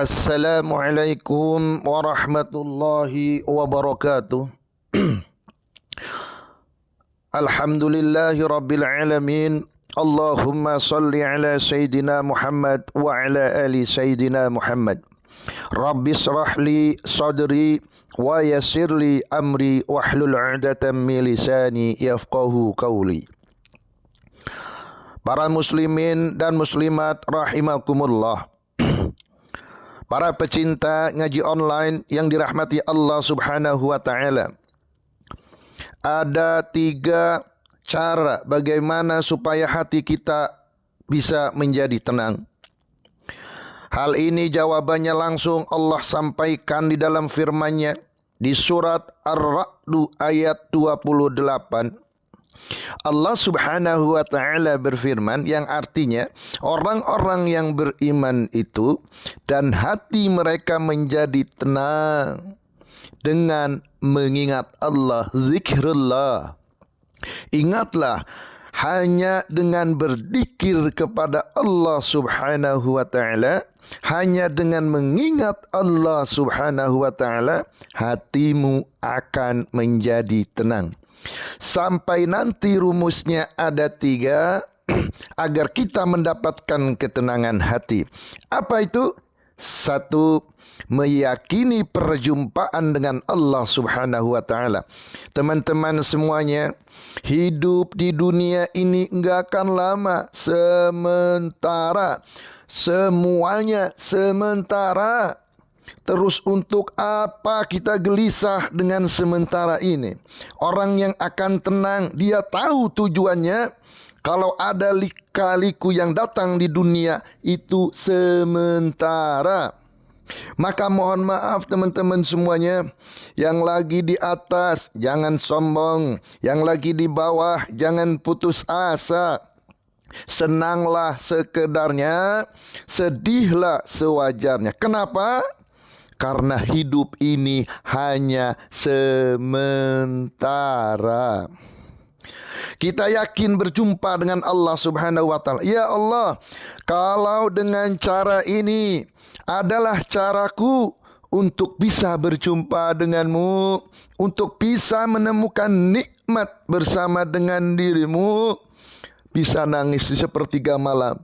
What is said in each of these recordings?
Assalamualaikum warahmatullahi wabarakatuh. Alhamdulillahi rabbil alamin. Allahumma salli ala Sayyidina Muhammad wa ala ali Sayyidina Muhammad. Rabbi srah li sadri wa yassir li amri wahlul 'uqdatam min lisani yafqahu qawli. Para muslimin dan muslimat rahimakumullah. Para pecinta ngaji online yang dirahmati Allah Subhanahu wa ta'ala. Ada 3 cara bagaimana supaya hati kita bisa menjadi tenang. Hal ini jawabannya langsung Allah sampaikan di dalam firman-Nya di surat Ar-Ra'd ayat 28. Allah Subhanahu wa ta'ala berfirman yang artinya orang-orang yang beriman itu dan hati mereka menjadi tenang dengan mengingat Allah, zikrullah. Ingatlah, hanya dengan berzikir kepada Allah Subhanahu wa ta'ala, hanya dengan mengingat Allah Subhanahu wa ta'ala, hatimu akan menjadi tenang. Sampai nanti rumusnya ada 3 agar kita mendapatkan ketenangan hati. Apa itu? 1, meyakini perjumpaan dengan Allah Subhanahu wa ta'ala. Teman-teman semuanya, hidup di dunia ini enggak akan lama, sementara. Semuanya sementara. Terus untuk apa kita gelisah dengan sementara ini? Orang yang akan tenang, dia tahu tujuannya. Kalau ada lika-liku yang datang di dunia, itu sementara. Maka mohon maaf teman-teman semuanya, yang lagi di atas jangan sombong, yang lagi di bawah jangan putus asa. Senanglah sekedarnya, sedihlah sewajarnya. Kenapa? Karena hidup ini hanya sementara. Kita yakin berjumpa dengan Allah Subhanahu wa ta'ala. Ya Allah, kalau dengan cara ini adalah caraku untuk bisa berjumpa denganmu, untuk bisa menemukan nikmat bersama dengan dirimu, bisa nangis di sepertiga malam.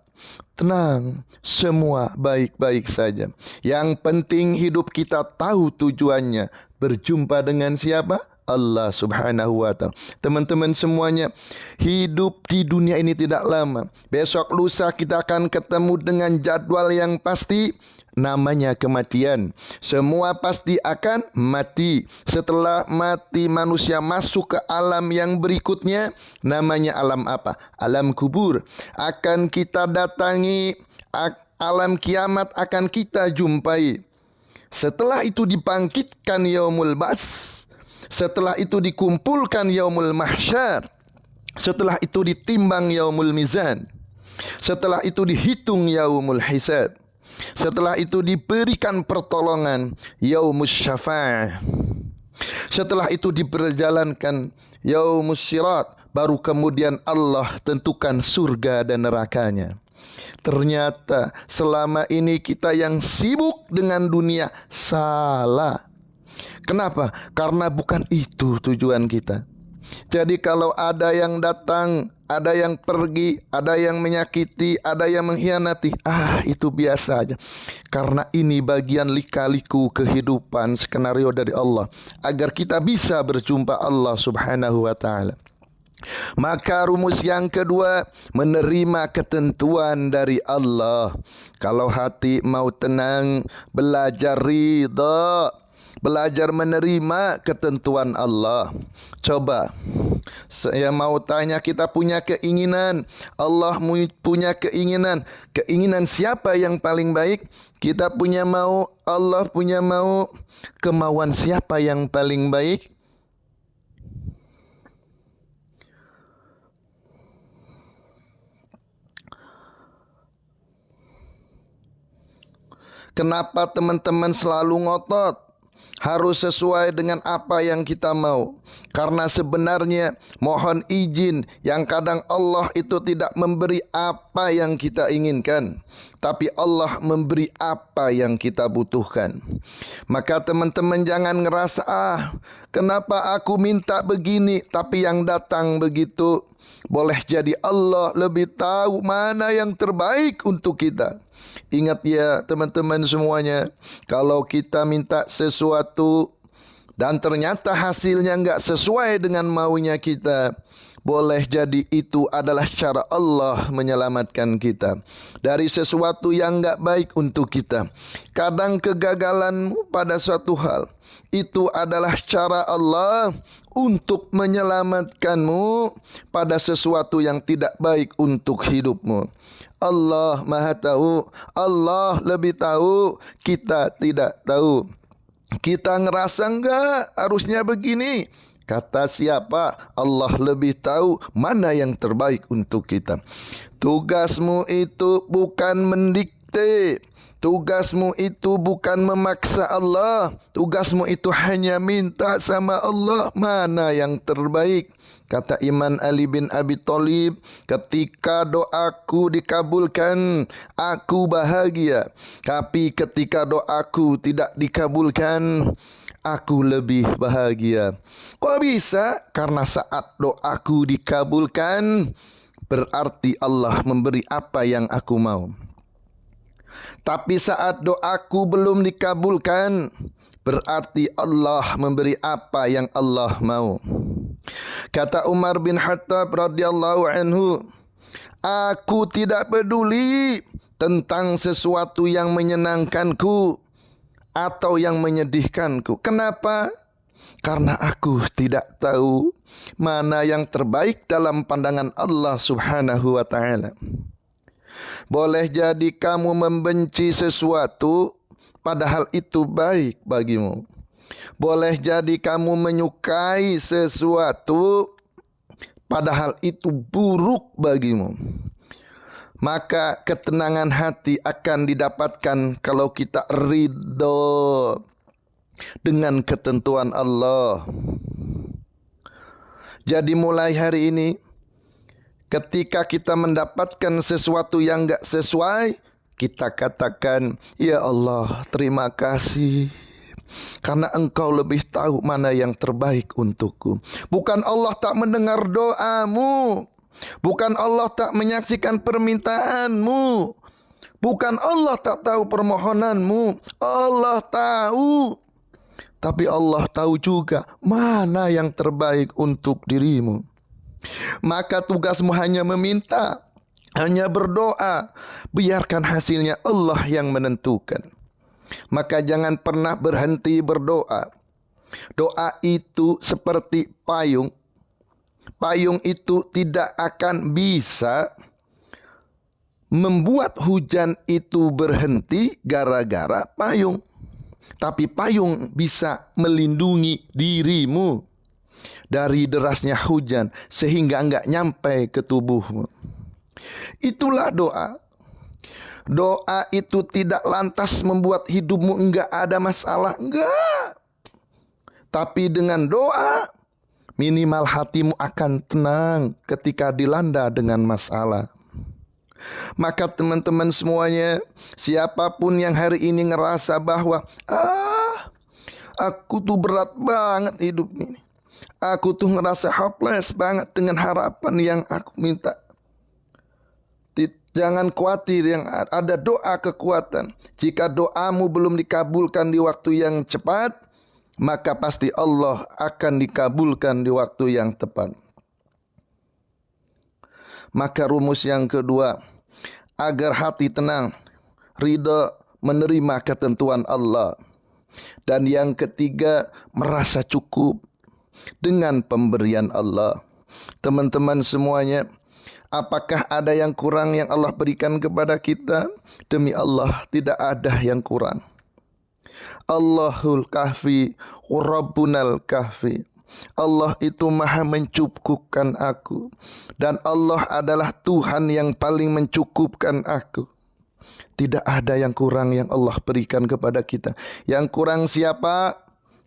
Tenang, semua baik-baik saja. Yang penting hidup kita tahu tujuannya. Berjumpa dengan siapa? Allah Subhanahu wa ta'ala. Teman-teman semuanya, hidup di dunia ini tidak lama. Besok lusa kita akan ketemu dengan jadwal yang pasti, namanya kematian. Semua pasti akan mati. Setelah mati manusia masuk ke alam yang berikutnya, namanya alam apa? Alam kubur. Akan kita datangi, alam kiamat akan kita jumpai. Setelah itu dibangkitkan yaumul ba'ts. Setelah itu dikumpulkan yaumul mahsyar. Setelah itu ditimbang yaumul mizan. Setelah itu dihitung yaumul hisab. Setelah itu diberikan pertolongan yaumus syafa'ah. Setelah itu diperjalankan yaumus sirat. Baru kemudian Allah tentukan surga dan nerakanya. Ternyata selama ini kita yang sibuk dengan dunia salah. Kenapa? Karena bukan itu tujuan kita. Jadi kalau ada yang datang, ada yang pergi, ada yang menyakiti, ada yang mengkhianati, itu biasa aja. Karena ini bagian lika-liku kehidupan, skenario dari Allah, agar kita bisa berjumpa Allah Subhanahu wa ta'ala. Maka rumus yang kedua, menerima ketentuan dari Allah. Kalau hati mau tenang, belajar ridha, belajar menerima ketentuan Allah. Coba, saya mau tanya, kita punya keinginan, Allah punya keinginan. Keinginan siapa yang paling baik? Kita punya mau, Allah punya mau. Kemauan siapa yang paling baik? Kenapa teman-teman selalu ngotot? Harus sesuai dengan apa yang kita mau. Karena sebenarnya mohon izin, yang kadang Allah itu tidak memberi apa apa yang kita inginkan, tapi Allah memberi apa yang kita butuhkan. Maka teman-teman jangan ngerasa, kenapa aku minta begini tapi yang datang begitu. Boleh jadi Allah lebih tahu mana yang terbaik untuk kita. Ingat ya teman-teman semuanya, kalau kita minta sesuatu dan ternyata hasilnya enggak sesuai dengan maunya kita, boleh jadi itu adalah cara Allah menyelamatkan kita dari sesuatu yang enggak baik untuk kita. Kadang kegagalanmu pada suatu hal, itu adalah cara Allah untuk menyelamatkanmu pada sesuatu yang tidak baik untuk hidupmu. Allah Maha Tahu, Allah lebih tahu, kita tidak tahu. Kita ngerasa enggak harusnya begini. Kata siapa? Allah lebih tahu mana yang terbaik untuk kita. Tugasmu itu bukan mendikte. Tugasmu itu bukan memaksa Allah. Tugasmu itu hanya minta sama Allah mana yang terbaik. Kata Imam Ali bin Abi Thalib, ketika doaku dikabulkan, aku bahagia. Tapi ketika doaku tidak dikabulkan, aku lebih bahagia. Kok bisa? Karena saat doaku dikabulkan, berarti Allah memberi apa yang aku mau. Tapi saat doaku belum dikabulkan, berarti Allah memberi apa yang Allah mau. Kata Umar bin Khattab radhiyallahu anhu, aku tidak peduli tentang sesuatu yang menyenangkanku atau yang menyedihkanku. Kenapa? Karena aku tidak tahu mana yang terbaik dalam pandangan Allah Subhanahu wa taala. Boleh jadi kamu membenci sesuatu padahal itu baik bagimu. Boleh jadi kamu menyukai sesuatu padahal itu buruk bagimu. Maka ketenangan hati akan didapatkan kalau kita ridho dengan ketentuan Allah. Jadi mulai hari ini, ketika kita mendapatkan sesuatu yang enggak sesuai, kita katakan, ya Allah, terima kasih. Karena engkau lebih tahu mana yang terbaik untukku. Bukan Allah tak mendengar doamu. Bukan Allah tak menyaksikan permintaanmu. Bukan Allah tak tahu permohonanmu. Allah tahu. Tapi Allah tahu juga mana yang terbaik untuk dirimu. Maka tugasmu hanya meminta, hanya berdoa. Biarkan hasilnya Allah yang menentukan. Maka jangan pernah berhenti berdoa. Doa itu seperti payung. Payung itu tidak akan bisa membuat hujan itu berhenti gara-gara payung. Tapi payung bisa melindungi dirimu dari derasnya hujan sehingga enggak nyampe ke tubuhmu. Itulah doa. Doa itu tidak lantas membuat hidupmu enggak ada masalah, enggak. Tapi dengan doa, minimal hatimu akan tenang ketika dilanda dengan masalah. Maka teman-teman semuanya, siapapun yang hari ini ngerasa bahwa aku tuh berat banget hidup ini, aku tuh ngerasa hopeless banget dengan harapan yang aku minta, jangan khawatir, yang ada doa kekuatan. Jika doamu belum dikabulkan di waktu yang cepat, maka pasti Allah akan dikabulkan di waktu yang tepat. Maka rumus yang kedua, agar hati tenang, ridha menerima ketentuan Allah. Dan yang ketiga, merasa cukup dengan pemberian Allah. Teman-teman semuanya, apakah ada yang kurang yang Allah berikan kepada kita? Demi Allah, tidak ada yang kurang. Allahul Kahfi, Rabbunal Kahfi. Allah itu maha mencukupkan aku. Dan Allah adalah Tuhan yang paling mencukupkan aku. Tidak ada yang kurang yang Allah berikan kepada kita. Yang kurang siapa?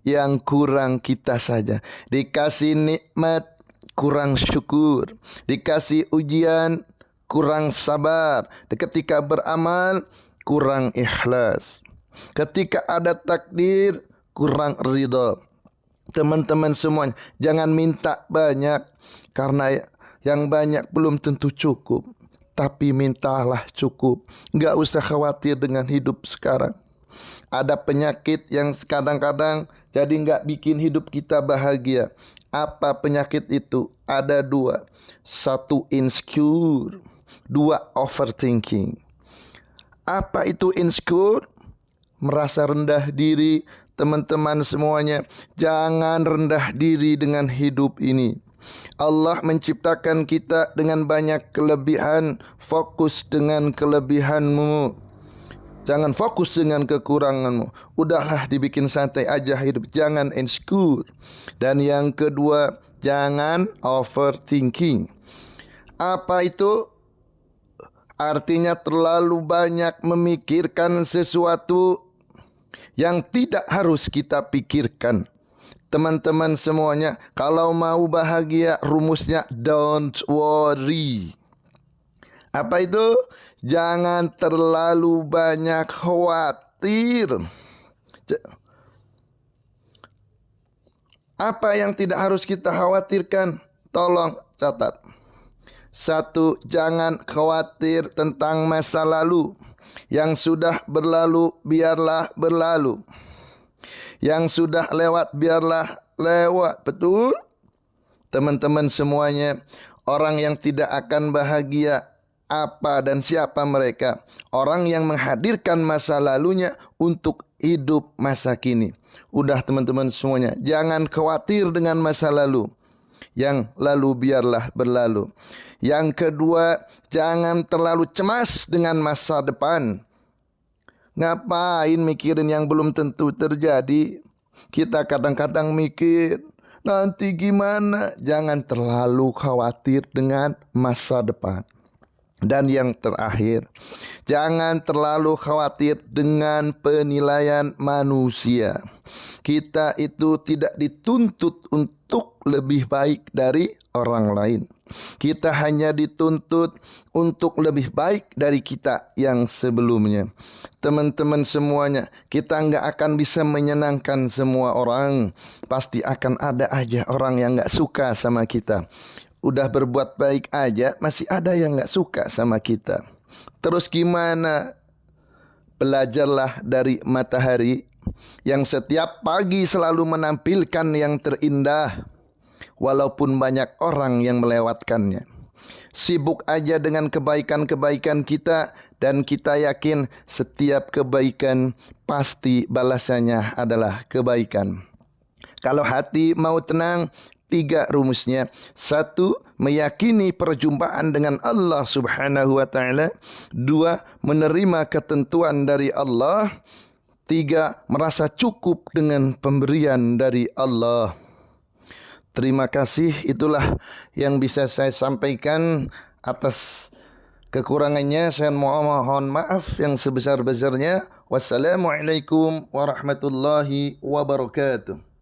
Yang kurang kita saja. Dikasih nikmat, kurang syukur. Dikasih ujian, kurang sabar. Ketika beramal, kurang ikhlas. Ketika ada takdir, kurang ridha. Teman-teman semuanya, jangan minta banyak, karena yang banyak belum tentu cukup. Tapi mintalah cukup. Enggak usah khawatir dengan hidup sekarang. Ada penyakit yang kadang-kadang jadi enggak bikin hidup kita bahagia. Apa penyakit itu? Ada dua. Satu insecure, dua overthinking. Apa itu insecure? Merasa rendah diri. Teman-teman semuanya, jangan rendah diri dengan hidup ini. Allah menciptakan kita dengan banyak kelebihan. Fokus dengan kelebihanmu, jangan fokus dengan kekuranganmu. Udahlah, dibikin santai aja hidup, jangan insecure. Dan yang kedua, jangan overthinking. Apa itu? Artinya terlalu banyak memikirkan sesuatu yang tidak harus kita pikirkan. Teman-teman semuanya, kalau mau bahagia, rumusnya don't worry. Apa itu? Jangan terlalu banyak khawatir. Apa yang tidak harus kita khawatirkan? Tolong catat. Satu, jangan khawatir tentang masa lalu. Yang sudah berlalu, biarlah berlalu. Yang sudah lewat, biarlah lewat. Betul? Teman-teman semuanya, orang yang tidak akan bahagia, apa dan siapa mereka? Orang yang menghadirkan masa lalunya untuk hidup masa kini. Udah teman-teman semuanya, jangan khawatir dengan masa lalu. Yang lalu biarlah berlalu. Yang kedua, jangan terlalu cemas dengan masa depan. Ngapain mikirin yang belum tentu terjadi? Kita kadang-kadang mikir, nanti gimana? Jangan terlalu khawatir dengan masa depan. Dan yang terakhir, jangan terlalu khawatir dengan penilaian manusia. Kita itu tidak dituntut untuk lebih baik dari orang lain. Kita hanya dituntut untuk lebih baik dari kita yang sebelumnya. Teman-teman semuanya, kita enggak akan bisa menyenangkan semua orang. Pasti akan ada aja orang yang enggak suka sama kita. Udah berbuat baik aja, masih ada yang enggak suka sama kita. Terus gimana? Belajarlah dari matahari yang setiap pagi selalu menampilkan yang terindah, walaupun banyak orang yang melewatkannya. Sibuk aja dengan kebaikan-kebaikan kita, dan kita yakin setiap kebaikan pasti balasannya adalah kebaikan. Kalau hati mau tenang, 3 rumusnya. 1, meyakini perjumpaan dengan Allah Subhanahu wa taala. 2, menerima ketentuan dari Allah. 3, merasa cukup dengan pemberian dari Allah. Terima kasih, itulah yang bisa saya sampaikan. Atas kekurangannya saya mohon maaf yang sebesar-besarnya. Wassalamualaikum warahmatullahi wabarakatuh.